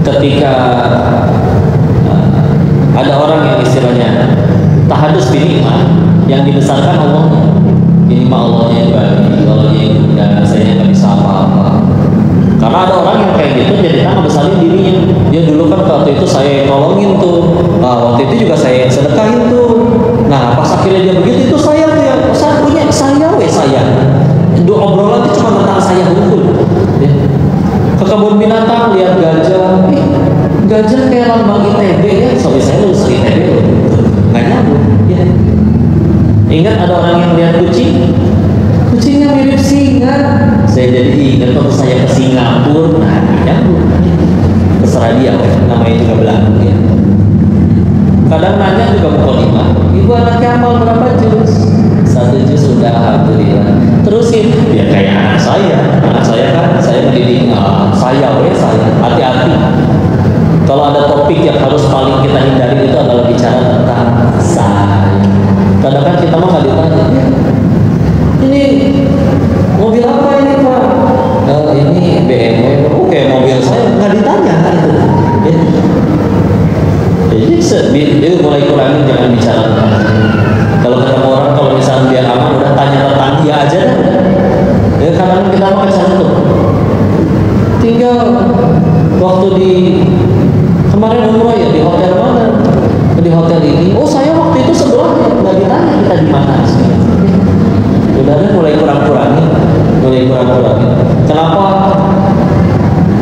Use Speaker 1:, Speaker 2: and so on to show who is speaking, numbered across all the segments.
Speaker 1: ketika ada orang yang istilahnya tahadus binikmah yang dibesarkan Allah, ini mah Allahnya yang bagi, Allahnya yang bunda, saya nggak bisa apa-apa. Karena ada orang yang kayak gitu jadi ngebesarin dirinya. Dia dulu kan waktu itu saya yang nolongin tuh, waktu itu juga saya yang sedekahin tuh. Nah pas akhirnya dia begitu, itu saya tuh yang saya punya, saya dua obrolan itu cuma tentang saya hukum ya. Ke kebun binatang lihat gajah, gajah kayak lambang ITB ya, soalnya saya lulus ITB loh, nggak nyambung ya. Ingat ada orang yang lihat kucing, kucingnya mirip singa, saya jadi ingat waktu saya ke Singapura, nah nyambung, terserah dia, namanya juga Belanda ya. Kadang nanya juga mukolimah, ibu anaknya amal berapa juz? 1 juz sudah, alhamdulillah. Terusin, ya kayak anak saya kan, saya mendidik saya, hati-hati. Kalau ada topik yang harus paling kita hindari itu adalah bicara tentang saya. Kadang kan kita mah nggak ditanya, ini mobil apa ini Pak? Ini BMW. Oke, mobil saya nggak ditanya kan itu. Ya. Jadi itu mulai kurangin, jangan bicara tentang. Kalau ketemu orang, kalau misalnya biar aman, udah tanya tentang dia aja dah. Ya karena kita mau kecantum. Tinggal waktu di kemarin umroh ya, di hotel mana? Di hotel ini. Oh saya waktu itu sebelumnya nggak ditanya kita di mana. Udah mulai kurang-kurangin. Kenapa?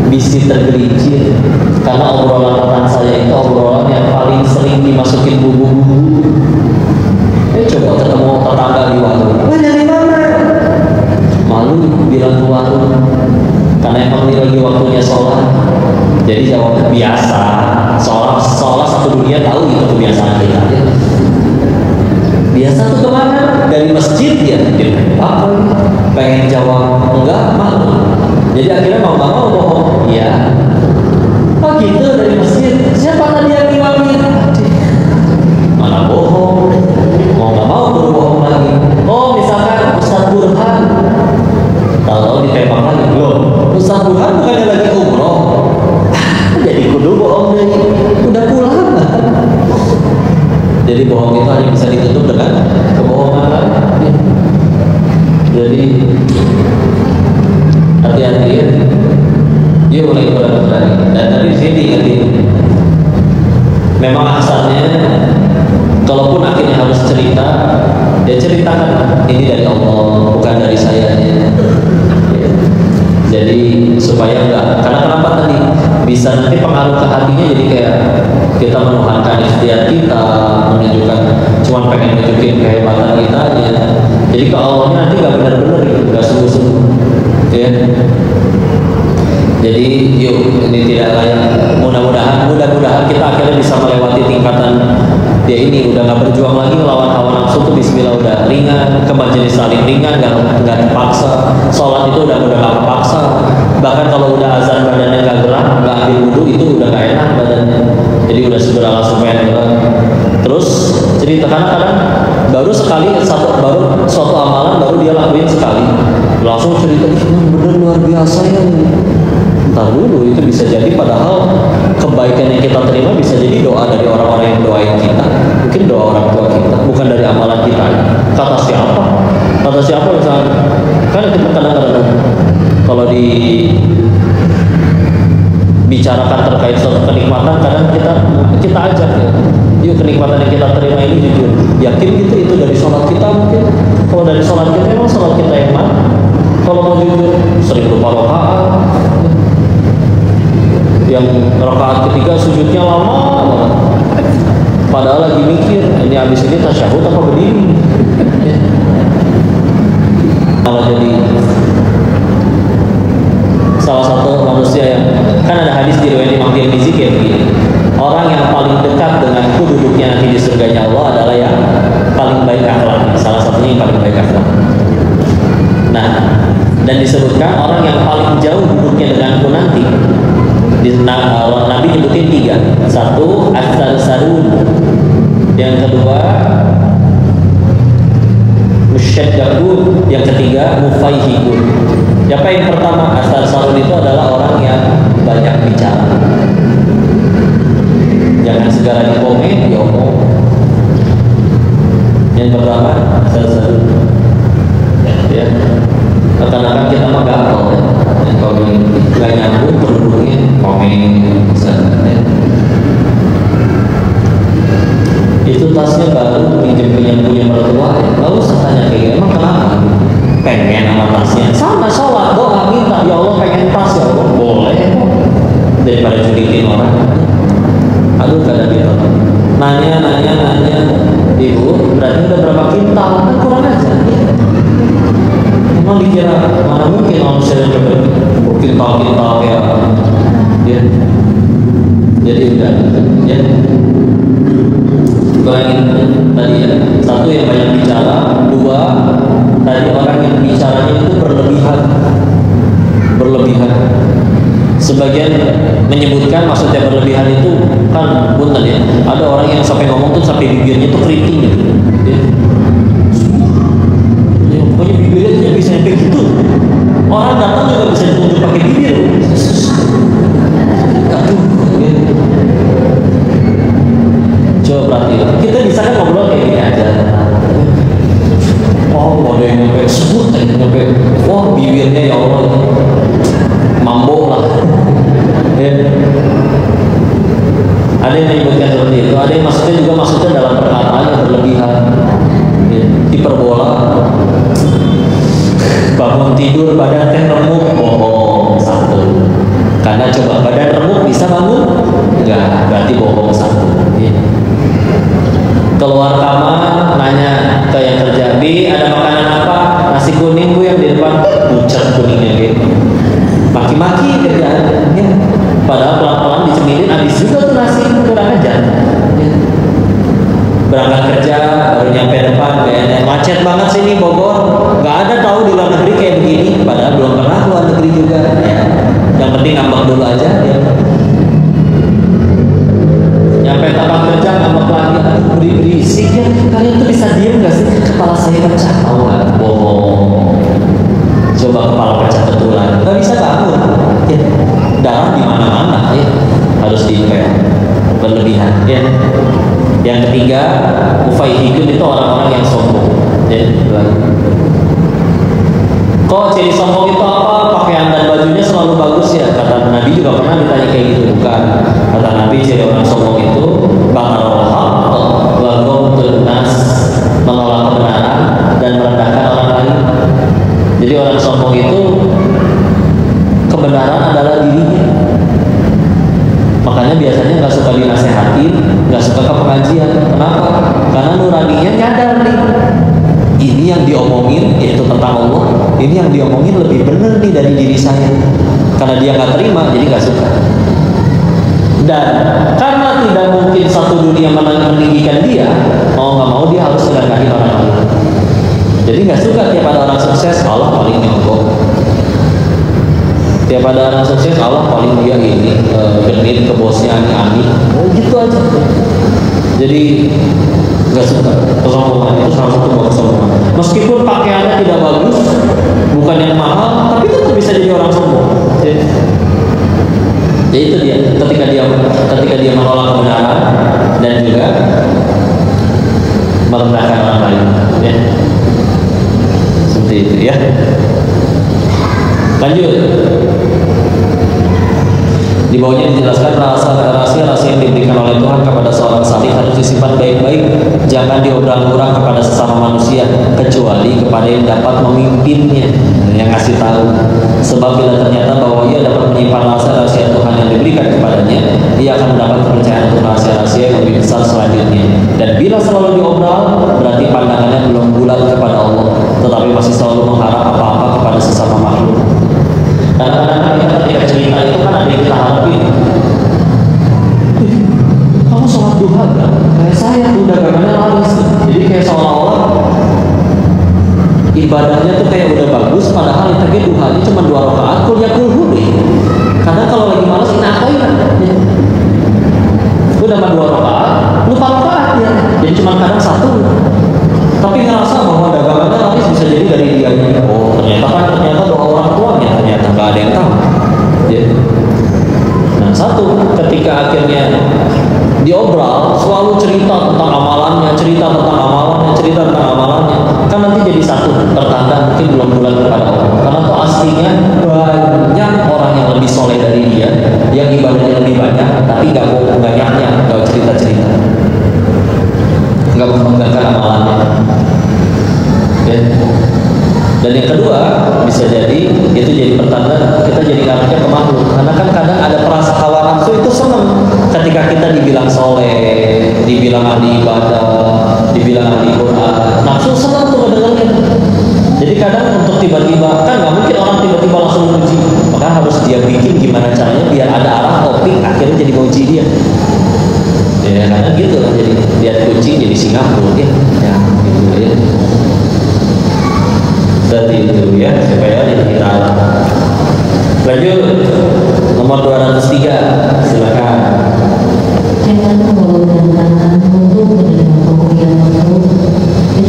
Speaker 1: Bisa tergelincir karena obrolan tentang saya itu obrolan yang paling sering dimasukin bumbu-bumbu. Coba ketemu tetangga di warung, nyari mana? Malu bilang ke warung karena emang ini lagi waktunya sholat. Jadi jawabnya biasa, sholat satu dunia tahu itu kebiasaan kita. Biasa tuh kemana? Dari masjid ya, apa? Pengen jawab enggak, malu. Jadi akhirnya mau nggak mau bohong. Iya. Oh gitu, dari masjid. Siapa tadi yang imamnya? Mana bohong? Mau nggak mau baru bohong lagi. Oh misalkan Ustaz Burhan. Kalau ditembak lagi belum. Ustaz Burhan bukannya lagi umroh. Jadi kudu bohong deh. Udah pulang. Jadi bohong itu hanya bisa ditutup dengan kebohongan lagi. Jadi hati-hati ya. Dia mulai kurang-kurang. Dan tadi sini diingetin, memang asalnya kalaupun akhirnya harus cerita, ya ceritakan ini dari Allah, bukan dari saya ya. Jadi supaya enggak, karena kenapa tadi bisa nanti pengaruh ke hatinya, jadi kayak kita menuhankan ikhtiar kita, menunjukkan cuma pengen nunjukin kehebatan kita aja. Jadi ke Allahnya nanti nggak benar-benar gitu, nggak sungguh-sungguh ya. Jadi yuk, ini tidak layak. Mudah-mudahan kita akhirnya bisa melewati tingkatan dia ini, udah nggak berjuang lagi melawan hawa nafsu tuh. Bismillah udah ringan, ke majelis saling ringan, nggak terpaksa. Sholat itu udah nggak terpaksa. Bahkan kalau udah azan badannya nggak gerak, nggak ambil wudhu itu udah nggak enak badannya. Jadi udah segera langsung pengen gerak. Terus cerita kadang baru suatu amalan baru dia lakuin sekali, langsung cerita bener luar biasa ya. Entar dulu, itu bisa jadi padahal kebaikan yang kita terima bisa jadi doa dari orang-orang yang doain kita, mungkin doa orang tua kita, bukan dari amalan kita. Kata siapa misalnya, kan kita kadang-kadang kalau dibicarakan terkait suatu kenikmatan, kadang kita ajak ya, yuk kenikmatan yang kita terima ini jujur, yakin gitu itu dari sholat kita mungkin. Kalau dari sholat kita, emang sholat kita yang mana? Kalau mau jujur, sering lupa rakaat. Yang rakaat ketiga sujudnya lama banget. Padahal lagi mikir, ini habis ini tasyahud apa berdiri? Kalau jadi salah satu manusia yang kan ada hadis diriwayatkan Imam Tirmizi kayak begini, orang yang paling dekat denganku duduknya nanti di surganya Allah adalah yang paling baik akhlaknya. Salah satunya yang paling baik akhlak. Nah, dan disebutkan orang yang paling jauh duduknya denganku nanti, Nabi nyebutin 3. 1 as-sarsarun, yang kedua musyaddaqun, yang ketiga mufaihikun. Siapa yang pertama? As-sarsarun itu adalah orang yang banyak bicara. nanya, ibu berarti udah berapa kintal? Kan kurang aja. Emang dikira mana mungkin manusia yang kintal ya? Ya. Jadi udah, ya. Bayangin tadi ya, satu yang banyak bicara, dua tadi orang yang bicaranya itu berlebihan. Sebagian menyebutkan maksudnya berlebihan itu kan punten ya, ada orang yang sampai ngomong tuh sampai bibirnya tuh keriting gitu ya. Ya, pokoknya bibirnya bisa sampai gitu, orang datang juga bisa ditunjuk pakai bibir. Aduh ya. Coba perhatiin, kita bisa kan ngobrol kayak gini aja. Oh, ada yang nyampe sebut, nyampe, wah bibirnya ya Allah, mambo lah. Ya. Ada yang menyebutkan seperti itu, ada yang maksudnya dalam perkataan yang berlebihan, ya. Hiperbola, bangun tidur badan teh remuk, bohong satu. Karena coba badan remuk bisa bangun, enggak, berarti bohong satu. Ya. Keluar kamar nanya ke yang kerja, "Bi, ada makanan apa?" "Nasi kuning Bu yang di depan." Pucat kuningnya gitu. Maki-maki kerjaan ya. Padahal pelan-pelan dicemilin habis juga tuh nasi, kurang ajar ya. Berangkat kerja baru nyampe depan, kayaknya macet banget sini Bogor, nggak ada tahu di luar negeri kayak begini, padahal belum pernah luar negeri juga ya. Yang penting ngambek dulu aja ya. Nyampe tempat kerja ngambek lagi, aduh berisik ya, kalian tuh bisa diem nggak sih? Kepala saya pecah, tahu nggak? Bohong. Coba kepala pecah betulan, nggak bisa bangun ya. Darah di mana-mana ya, harus diimpel, berlebihan ya. Yang ketiga, mufaihikun itu orang-orang yang sombong ya. Kok ciri sombong itu apa? Pakaian dan bajunya selalu bagus ya. Kata Nabi juga pernah ditanya kayak gitu, bukan? Kata Nabi ciri orang sombong itu batarul haq wa ghamdun nas, menolak kebenaran dan merendahkan orang lain. Jadi orang sombong itu kebenaran adalah dirinya. Makanya biasanya nggak suka dinasehatin, nggak suka ke pengajian. Kenapa? Karena nuraninya nyadar nih, ini yang diomongin yaitu tentang Allah, ini yang diomongin lebih benar nih dari diri saya. Karena dia nggak terima, jadi nggak suka. Dan karena tidak mungkin satu dunia meninggikan dia, mau nggak mau dia harus merendahkan orang lain. Jadi nggak suka tiap ada orang sukses, Allah paling nyogok. Tiap ada orang sukses, Allah paling dia ini genit ke bosnya ani-ani, gitu aja. Jadi nggak suka. Kesombongan itu salah satu bentuk kesombongan. Meskipun pakaiannya tidak bagus, bukan yang mahal, tapi tetap bisa jadi orang sombong. Jadi itu dia. Ketika dia menolak kebenaran dan juga merendahkan orang lain, ya. Seperti itu ya. Lanjut. Di bawahnya dijelaskan rahasia yang diberikan oleh Tuhan kepada seorang salih harus disimpan baik-baik, jangan diobral-obral kepada sesama manusia kecuali kepada yang dapat memimpinnya, yang ngasih tahu. Sebab bila ternyata bahwa ia dapat menyimpan rahasia Tuhan yang diberikan kepadanya, ia akan mendapat kepercayaan untuk rahasia-rahasia yang lebih besar selanjutnya. Dan bila selalu diobral, berarti pandangannya belum bulat kepada Allah, tetapi masih selalu mengharap apa-apa kepada sesama makhluk. Kadang-kadang kita ketika cerita itu kan ada yang kita harapin. Kamu sholat duha kan? Kayak saya tuh dagangannya laris. Jadi kayak seolah-olah ibadahnya tuh kayak udah bagus, padahal itu duhanya cuma 2 rakaat, kul deh. Kadang kalau lagi malas ini apa ya? Udah mah 2 rakaat, lupa rakaat ya. Jadi cuma kadang 1. Tapi ngerasa bahwa dagangannya laris bisa jadi dari dianya. Oh ternyata doa orang tuanya, ternyata nggak ada yang tahu. Ya. Nah satu, ketika akhirnya diobral, selalu cerita tentang amalannya, kan nanti jadi satu pertanda mungkin belum bulan kepada Allah. Karena tuh aslinya banyak orang yang lebih soleh dari dia, yang ibadahnya lebih banyak, tapi nggak banyaknya, nggak cerita-cerita, nggak membanggakan amalannya. Okay. Dan yang kedua bisa jadi itu jadi pertanda kita jadi anaknya ke makhluk, karena kan kadang ada perasa hawa nafsu itu senang ketika kita dibilang soleh dibilang ahli ibadah, dibilang ahli Quran, nafsu senang tuh mendengarnya. Jadi kadang untuk tiba-tiba, kan nggak mungkin orang tiba-tiba langsung muji, maka harus dia bikin gimana caranya biar ada arah topik akhirnya jadi muji dia. Ya kadang gitu kan, jadi lihat kucing jadi Singapura ya, ya gitu ya. Seperti itu ya, supaya kita lanjut nomor 203, silakan.
Speaker 2: Jangan mengulurkan tangan untuk menerima pemberian makhluk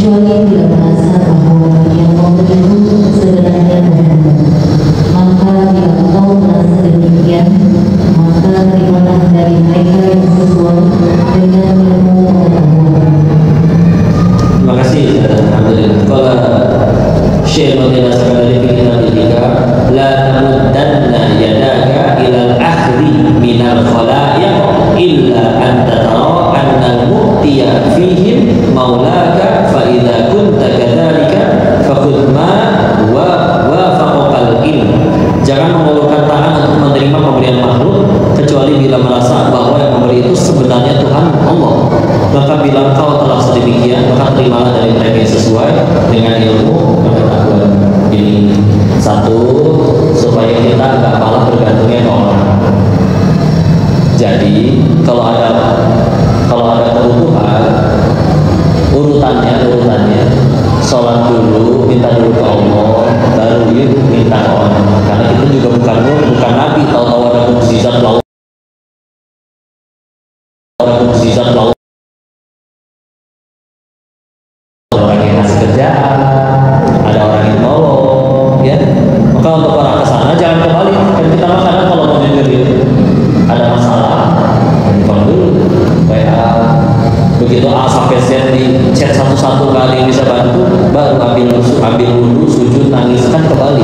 Speaker 2: kecuali bila merasa bahwa yang memberi itu sebenarnya Muhammad. Maka bila kau merasa demikian, maka terimalah dari mereka yang sesuai dengan ilmu pengetahuan.
Speaker 1: Terima kasih. Alhamdulillah. Kalau Syekh Muhammad sekali lagi kita ketika la tamuddanna yadaka ilal akhri minal khalaiq illa an tatara anna al-mu'tiya fihim maulaka fa idza kunta kadzalika faqud ma wa wafaqal ilm. Jangan mengulurkan tangan untuk menerima pemberian makhluk kecuali bila merasa bahwa yang memberi itu sebenarnya Tuhan Allah. Maka bila kau telah sedemikian, maka terimalah dari mereka yang sesuai dengan ilmu pengetahuan. Ini satu, supaya kita nggak malah bergantungnya ke orang. Jadi kalau ada kebutuhan, urutannya sholat dulu, minta dulu ke Allah, baru yuk minta ke orang. Karena kita juga bukan nabi, tahu-tahu ada mukjizat laut, orang yang ngasih kerjaan, ada orang yang nolong, ya. Maka untuk orang kesana jangan kembali. Dan kita kadang kalau mau jujur ada masalah, telepon dulu, WA. Begitu A sampai Z di chat satu-satu kali bisa bantu, baru ambil wudhu, sujud, nangis, kan kembali.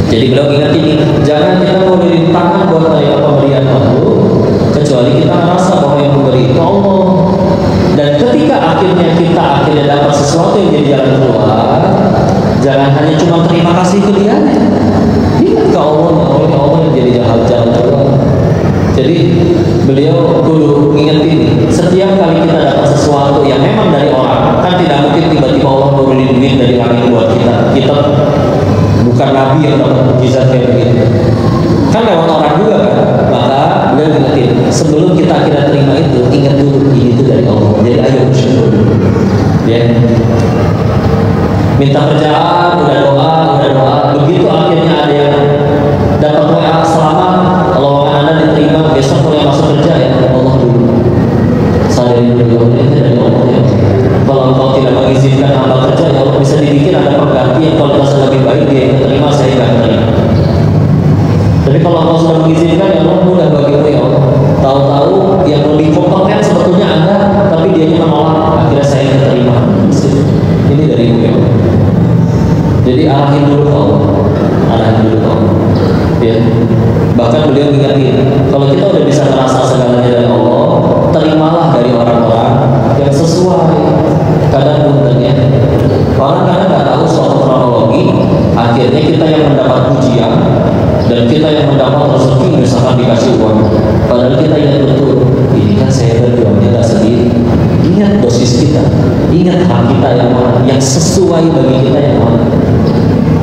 Speaker 1: Jadi beliau ingat ini, jangan kita memberi tangan buat menerima pemberian makhluk kecuali kita merasa bahwa yang memberi itu Allah. Dan ketika akhirnya dapat sesuatu yang jadi jalan keluar, jangan hanya cuma terima kasih ke dia, ingat ke Allah, oleh Allah yang jadi jalan keluar. Jadi beliau dulu ingat ini, setiap kali kita dapat sesuatu yang memang dari orang, kan tidak mungkin tiba-tiba Allah nurunin duit dari langit buat kita. Kita bukan nabi yang dapat mukjizat kayak begitu. Kan lewat orang juga kan. Maka beliau ingetin, sebelum kita akhirnya terima itu, ingat dulu ini itu dari Allah. Jadi ayo bersyukur. Ya. Minta kerjaan, udah doa. Begitu akhirnya ada yang dapat WA selamat, kalau Anda diterima, besok mulai masuk kerja ya Allah dulu. Saya dulu itu dari Allah ya. Kalau engkau tidak mengizinkan hamba kerja, ya Allah bisa dibikin ada pengganti yang kualitas lebih baik, dia yang terima, saya nggak terima. Tapi kalau Allah sudah mengizinkan, ya Allah mudah bagimu ya Allah. Tahu-tahu yang lebih kompeten sebetulnya Anda, tapi dia menolak, akhirnya saya yang terima. Ini dari ibu ya Allah. Jadi arahin dulu ke Allah, ya. Bahkan beliau ingatin, kalau kita udah bisa merasa segalanya dari Allah, terimalah dari orang-orang yang sesuai. Kadang puntennya orang kadang nggak tahu soal kronologi, akhirnya kita yang mendapat pujian dan kita yang mendapat rezeki, misalkan dikasih uang, padahal kita ingat betul, ini kan saya berjuangnya nggak sendiri. Ingat dosis kita, ingat hak kita yang mana, yang sesuai bagi kita yang mana.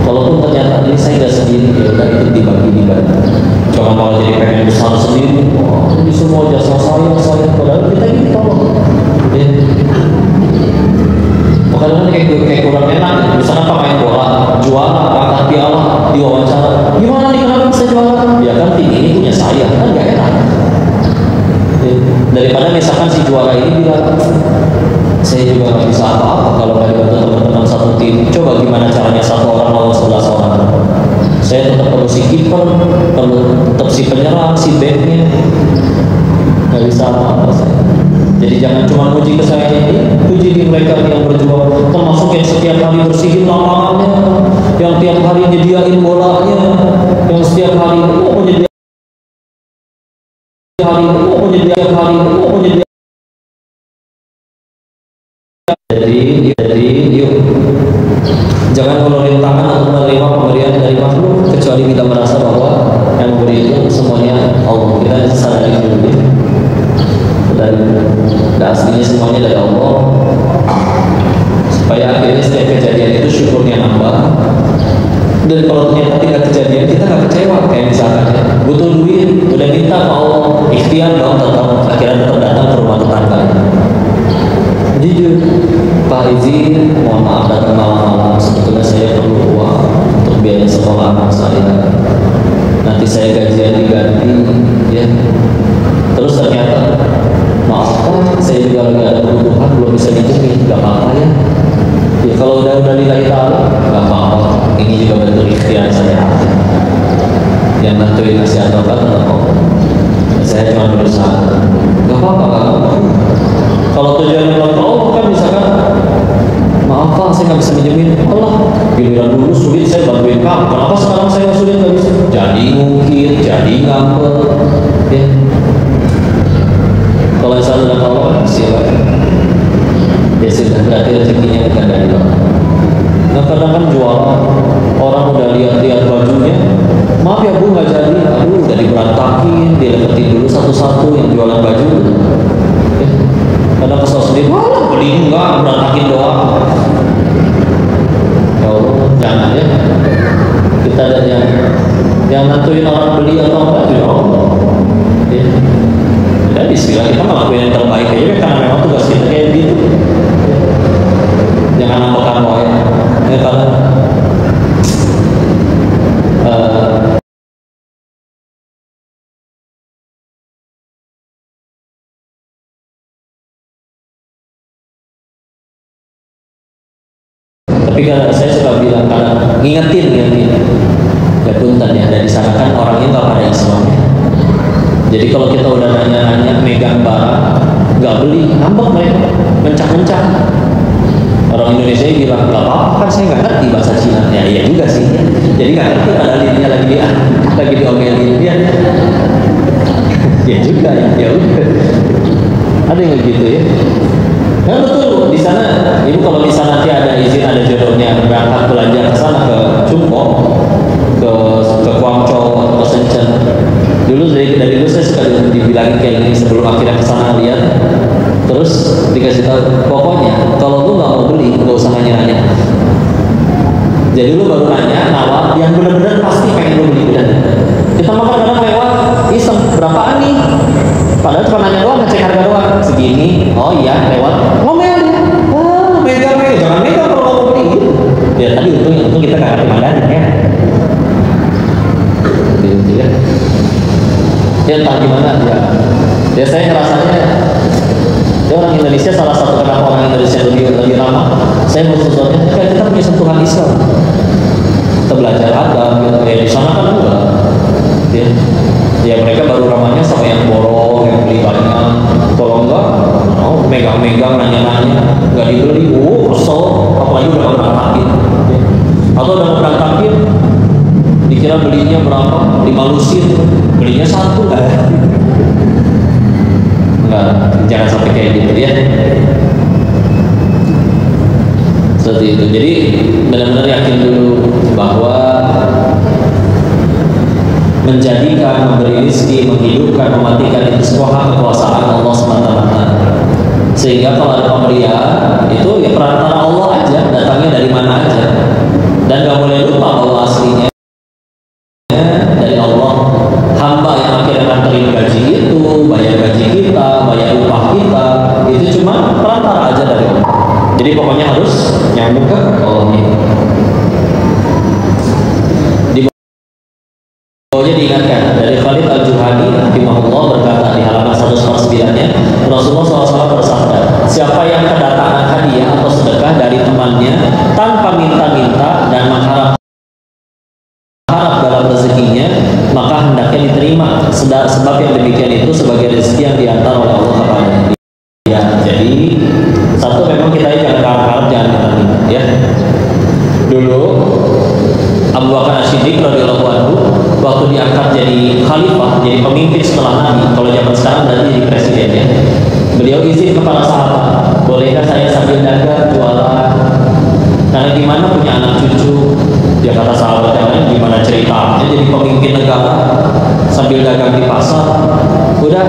Speaker 1: Kalaupun ternyata ini saya nggak sendiri, ya udah itu dibagi. Jangan malah jadi pengen besar sendiri. Oh, ini semua jasa saya, padahal kita ini tolong. Ya. Makanya kayak kurang enak. Misalnya pemain bola, juara, angkat piala, diwawancara. Gimana nih kenapa bisa juara? Ya kan tim ini punya saya, kan nggak enak. Ya. Daripada misalkan si juara ini bilang, saya juga nggak bisa apa-apa kalau nggak dibantu teman-teman satu tim. Coba gimana caranya satu orang lawan 11 orang. Saya tetap perlu si kiper, perlu tetap si penyerang, si backnya. Nggak bisa apa-apa saya. Jadi jangan cuma puji ke saya ini, puji di mereka yang berjuang, termasuk yang setiap hari bersihin lapangannya, yang tiap hari nyediain bolanya, yang setiap hari menyediain Jadi yuk jangan mengulurkan tangan untuk menerima pemberian dari makhluk kecuali kita merasa bahwa yang memberi itu semuanya Allah. Kita sadari dulu dan aslinya semuanya dari Allah, supaya akhirnya setiap kejadian itu syukurnya nambah. Dan kalau ternyata tidak kejadian, kita nggak kecewa. Kayak misalkan ya, butuh duit, udah minta sama Allah, ikhtiar dong, tetap akhirnya tetap datang ke rumah tetangga. Jujur, Pak izin, mohon maaf datang malam-malam, sebetulnya saya perlu uang untuk biaya sekolah anak saya. Nanti saya gajian diganti, ya. Terus ternyata, maaf Pak, saya juga lagi ada kebutuhan, belum bisa dijamin, nggak apa-apa ya. Ya kalau udah lillahi ta'ala, nggak apa-apa. Ini juga bentuk ikhtiar saya. Yang nentuin ngasih atau enggak tetap Allah. Saya cuma berusaha. Nggak apa-apa kan? Kalau tujuannya buat Allah kan misalkan, maaf Pak, saya nggak bisa minjemin. Allah, giliran dulu sulit saya bantuin kamu. Kenapa sekarang saya sulit nggak bisa? Jadi mungkin, jadi ngambek. Ya. Kalau saya sudah Allah, silakan. Ya sudah, berarti rezekinya bukan dari Allah. Nah kadang kan jualan, orang udah lihat-lihat bajunya, maaf ya Bu nggak jadi, aduh udah diberantakin, dideketin dulu satu-satu yang jualan baju. Ya. Kadang kesel sendiri, wah beli enggak, berantakin doang. Ya Allah, jangan ya. Kita ada yang nentuin orang beli atau enggak juga Allah. Ya. Dan bismillah kita ngelakuin yang terbaik aja karena memang tugas kita kayak gitu. Jangan namakan wae. Ya karena tapi kalau saya suka bilang karena ngingetin ya punten ya, dari sana kan orangnya nggak pada Islamnya. Jadi kalau kita udah nanya-nanya megang barang nggak beli, ngambek mereka, mencak-mencak. Orang Indonesia bilang nggak apa-apa kan saya nggak ngerti bahasa Cina. Ya iya juga sih. Jadi nggak ngerti pada dirinya lagi diomelin dia. Ya juga ya udah. Ada yang gitu ya. Nah betul di sana ibu kalau misalnya nanti ada izin ada jodohnya berangkat belanja ke sana ke Chungkok, ke Guangzhou atau ke Shenzhen. Dulu dari dulu saya suka dibilangin kayak gini sebelum akhirnya ke sana lihat. Terus dikasih tahu pokoknya kalau lu nggak mau beli nggak usah nanya-nanya. Jadi lu baru nanya nawar yang benar-benar pasti pengen lu beli dan kita makan kadang lewat iseng berapaan nih? Padahal cuma nanya doang, ngecek harga doang segini. Oh iya lewat ngomel ya. Megang jangan megang kalau mau beli. Ya tadi untung kita nggak ngerti Mandarin ya. Gitu ya. Ya entah gimana ya saya ngerasanya ya orang Indonesia salah satu kenapa orang Indonesia lebih ramah. Saya khususnya kan kita punya sentuhan Islam. Kita belajar agama gitu. Ya di sana kan enggak. Ya mereka baru ramahnya sama yang borong, yang beli banyak. Kalau enggak, megang-megang, nanya-nanya, nggak dibeli. Kesel, apalagi udah berantakin. Atau udah berantakin, dikira belinya berapa? 5 lusin, belinya 1. Enggak, jangan sampai kayak gitu ya. Seperti itu. Jadi benar-benar yakin dulu bahwa menjadikan, memberi rezeki, menghidupkan, mematikan itu semua hak kekuasaan Allah semata-mata. Sehingga kalau ada pemberian itu ya perantara Allah aja, datangnya dari mana aja. Dan gak boleh lupa bahwa aslinya dari Allah. Hamba yang akhirnya nganterin gaji itu, bayar gaji kita, bayar upah kita, itu cuma perantara aja dari Allah. Jadi pokoknya harus nyambung ke Allah ini. Pokoknya diingatkan dari Khalid Al-Juhani rahimahullah berkata di halaman 109-nya, Rasulullah SAW bersabda, siapa yang kedatangan hadiah atau sedekah dari temannya tanpa minta-minta dan mengharap dalam rezekinya, maka hendaknya diterima. Sebab yang demikian itu sebagai rezeki yang diantar oleh Allah kepada dia. Jadi satu memang kita jangan harap-harap, jangan minta-minta ya. Dulu Abu Bakar As-Siddiq radhiyallahu anhu waktu diangkat jadi khalifah, jadi pemimpin setelah Nabi, kalau zaman sekarang berarti jadi presiden ya. Beliau izin kepada sahabat, bolehkah saya sambil dagang jualan? Karena gimana punya anak cucu? Dia kata sahabat yang lain, gimana ceritanya jadi pemimpin negara sambil dagang di pasar, udah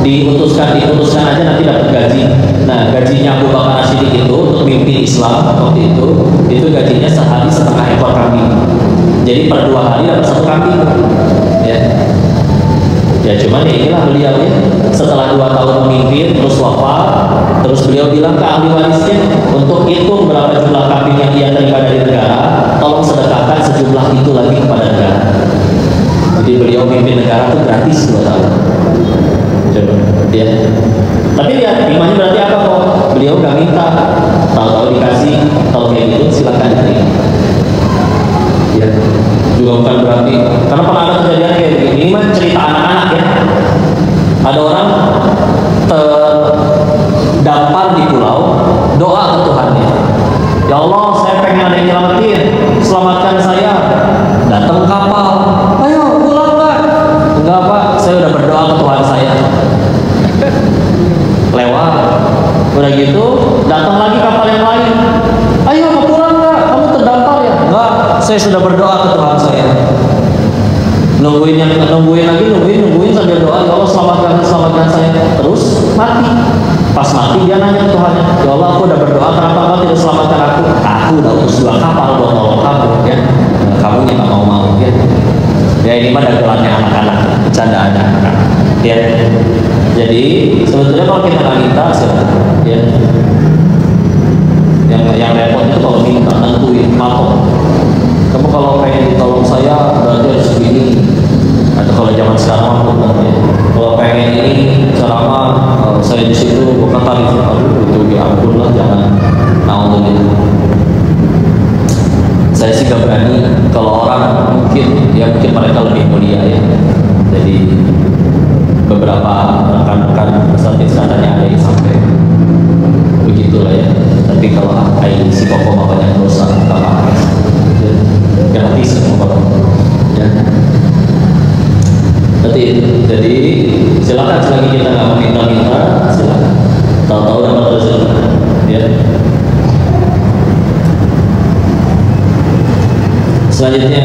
Speaker 1: diputuskan aja nanti dapat gaji. Nah, gajinya Abu Bakar As-Siddiq itu untuk mimpin Islam waktu itu gajinya sehari setengah ekor kambing. Jadi per 2 hari dapat 1 kambing. Ya cuman ya inilah beliau ya, setelah 2 tahun memimpin terus wafat, terus beliau bilang ke ahli warisnya untuk hitung berapa jumlah kambing yang ia terima dari negara, tolong sedekahkan sejumlah itu lagi kepada negara. Jadi beliau memimpin negara itu gratis 2 tahun. Coba ya. Tapi lihat imannya berarti apa kok? Beliau gak minta, tahu-tahu dikasih, kalau kayak gitu silakan diterima. Ya, juga bukan berarti karena pernah ada kejadian kayak begini. Ini mah cerita anak-anak ya. Ada orang terdampar di pulau, doa ke Tuhannya, ya Allah saya pengen ada yang nyelamatin, selamatkan saya. Datang kapal, ayo pulang nggak? Enggak Pak, saya udah berdoa ke Tuhan saya. Lewat, udah gitu datang lagi kapal yang lain, ayo mau pulang nggak? Kamu terdampar ya? Enggak, saya sudah berdoa ke Tuhan saya. Nungguin sambil doa, ya Allah selamatkan saya. Terus mati. Pas mati dia nanya ke Tuhan, ya Allah aku udah berdoa, kenapa Engkau tidak selamatkan aku? Aku udah utus 2 kapal buat nolong kamu ya. Kamu yang nggak mau ya. Ya ini mah dagelannya anak-anak, bercandaan anak-anak. Ya. Jadi sebetulnya kalau kita nggak minta ya. Yang repot itu kalau minta nentuin matok. Kamu kalau pengen ditolong saya berarti harus begini. Atau kalau zaman sekarang ya. Kalau pengen ini ceramah saya di situ bukan tarif, aduh itu ya ampun lah, jangan naudzubillah. Saya sih gak berani. Kalau orang mungkin mereka lebih mulia ya. Jadi beberapa rekan-rekan peserta katanya ada yang sampai begitulah ya. Tapi kalau si Koko mah banyak dosa, nggak apa-apa. Gratis semua ya. Jadi silakan selagi kita nggak meminta-minta, silakan. Tahu-tahu dapat rezeki ya. Selanjutnya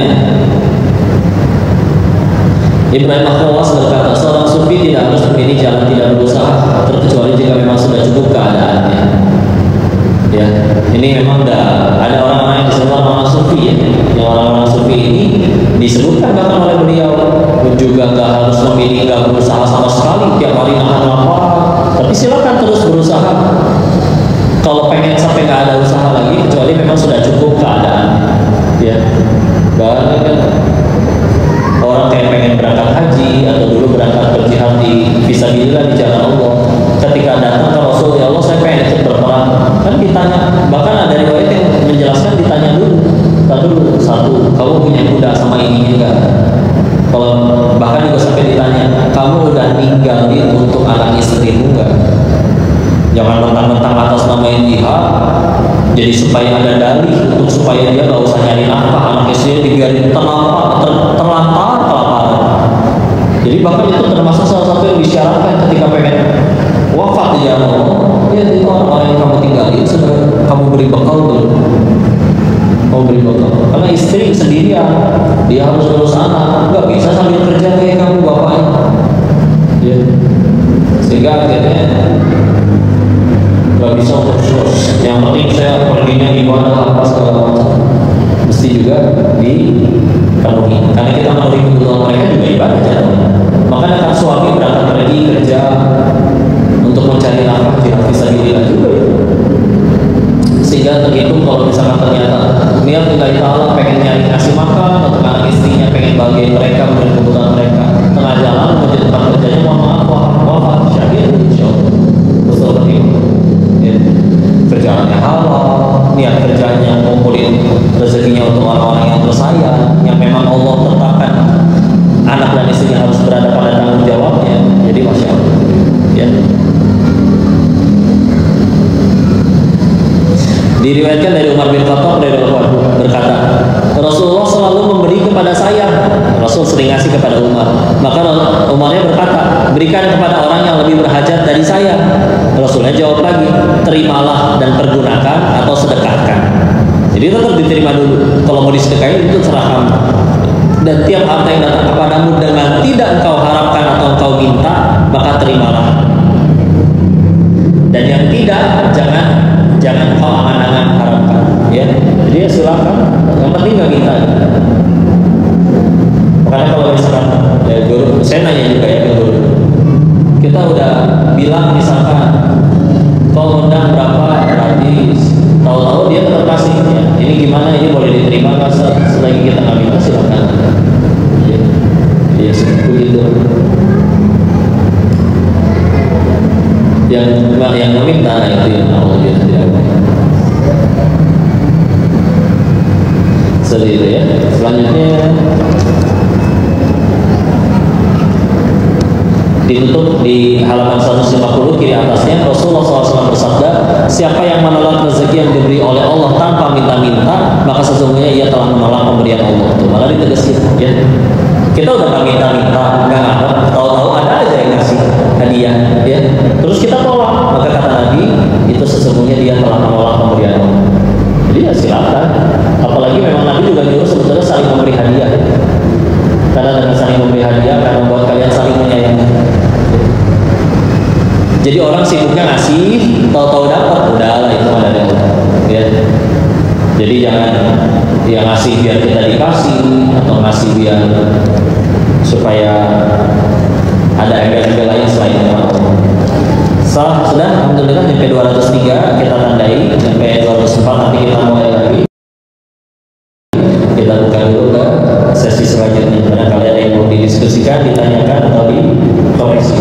Speaker 1: Ibrahim Al-Khawas berkata, seorang sufi tidak harus memilih jalan tidak berusaha terkecuali jika memang sudah cukup keadaannya. Ya, ini memang ada orang-orang yang disebut orang-orang sufi ya. Yang orang-orang sufi ini disebutkan bahkan oleh beliau juga nggak harus memilih, nggak berusaha sama sekali tiap hari nahan lapar, tapi silakan terus berusaha. Kalau pengen sampai nggak ada usaha lagi, kecuali memang sudah cukup keadaan. Ya, banyak kan orang kayak pengen berangkat haji atau dulu berangkat berjihad di fisabilillah di jalan Allah. Ketika datang ke Rasul, ya Allah saya pengen ikut berperang, kan ditanya, bahkan ada riwayat yang menjelaskan ditanya dulu satu, kamu punya kuda sama ininya enggak? Kalau bahkan juga sampai ditanya, kamu udah ninggalin untuk anak istrimu enggak? Jangan mentang-mentang atas nama jihad, jadi supaya ada dalih untuk supaya dia nggak usah nyari nafkah, anak istrinya dibiarin terlantar kelaparan. Jadi bahkan itu termasuk salah satu yang disyaratkan ketika pengen wafat ya Allah, ya itu orang-orang yang kamu tinggalin sudah kamu beri bekal dulu. Kamu beri bekal. Karena istri sendirian, dia harus urus anak, nggak bisa sambil kerja kayak kamu bapaknya. Ya. Sehingga akhirnya nggak bisa terus. Yang penting saya perginya gimana apa segala macam. Mesti juga dipenuhi. Karena kita memenuhi kebutuhan mereka juga ibadah jadinya. Makanya kan suami berangkat pergi kerja untuk mencari nafkah jihad fisabilillah juga ya. Sehingga terhitung kalau misalkan ternyata niat lillahi ta'ala pengen nyari kasih makan atau anak istrinya pengen bagian mereka memenuhi kebutuhan mereka, tengah jalan menuju tempat kerjanya mohon maaf wafat syahid insyaallah. Betul terhitung. Ya. Kerjaannya halal, niat kerjanya ngumpulin rezekinya untuk orang-orang yang tersayang, yang memang Allah tetapkan anak dan istrinya harus berada pada tanggung jawabnya. Jadi masya Allah. Ya. Diriwayatkan dari Umar bin Khattab dari Rasulullah berkata, Rasulullah selalu memberi kepada saya. Rasul sering ngasih kepada Umar. Maka Umarnya berkata, berikan kepada orang yang lebih berhajat dari saya. Rasulnya jawab lagi, terimalah dan pergunakan atau sedekahkan. Jadi tetap diterima dulu. Kalau mau disedekahin itu serah kamu. Dan tiap harta yang datang kepadamu dengan tidak engkau harapkan atau engkau minta, maka terimalah. Dan yang tidak, jangan engkau angan-angan harapkan. Ya, jadi ya silakan. Yang penting nggak minta. Makanya kalau misalkan ya, guru, saya nanya juga ya ke guru, kita udah bilang misalkan kau undang berapa gratis, tahu-tahu dia tetap kasih. Ya, ini gimana? Ini boleh diterima nggak? Selagi kita nggak minta silakan. Ya seperti itu. Yang meminta itu yang Allah dia tidak boleh. Seperti itu ya. Selanjutnya ditutup di halaman 150 kiri atasnya, Rasulullah SAW bersabda, siapa yang menolak rezeki yang diberi oleh Allah tanpa minta-minta, maka sesungguhnya ia telah menolak pemberian Allah. Tuh, malah ditegaskan ya. Kita udah nggak minta-minta, nggak ngarep, tahu-tahu ada aja yang ngasih hadiah, ya. Terus kita tolak, maka kata Nabi, itu sesungguhnya dia telah menolak pemberian Allah. Jadi ya silakan. Apalagi memang Nabi juga nyuruh sebetulnya saling memberi hadiah. Karena dengan saling memberi hadiah akan membuat kalian saling menyayangi. Jadi orang sibuknya ngasih, tahu-tahu dapat, udahlah itu ada dari Allah. Ya. Jadi jangan yang ngasih biar kita dikasih atau ngasih biar supaya ada embel-embel lain selain Allah. Sudah, alhamdulillah sampai 203 kita tandai, sampai 204 nanti kita mulai lagi. Kita buka dulu ke sesi selanjutnya. Barangkali ada yang mau didiskusikan, ditanyakan atau dikoreksi.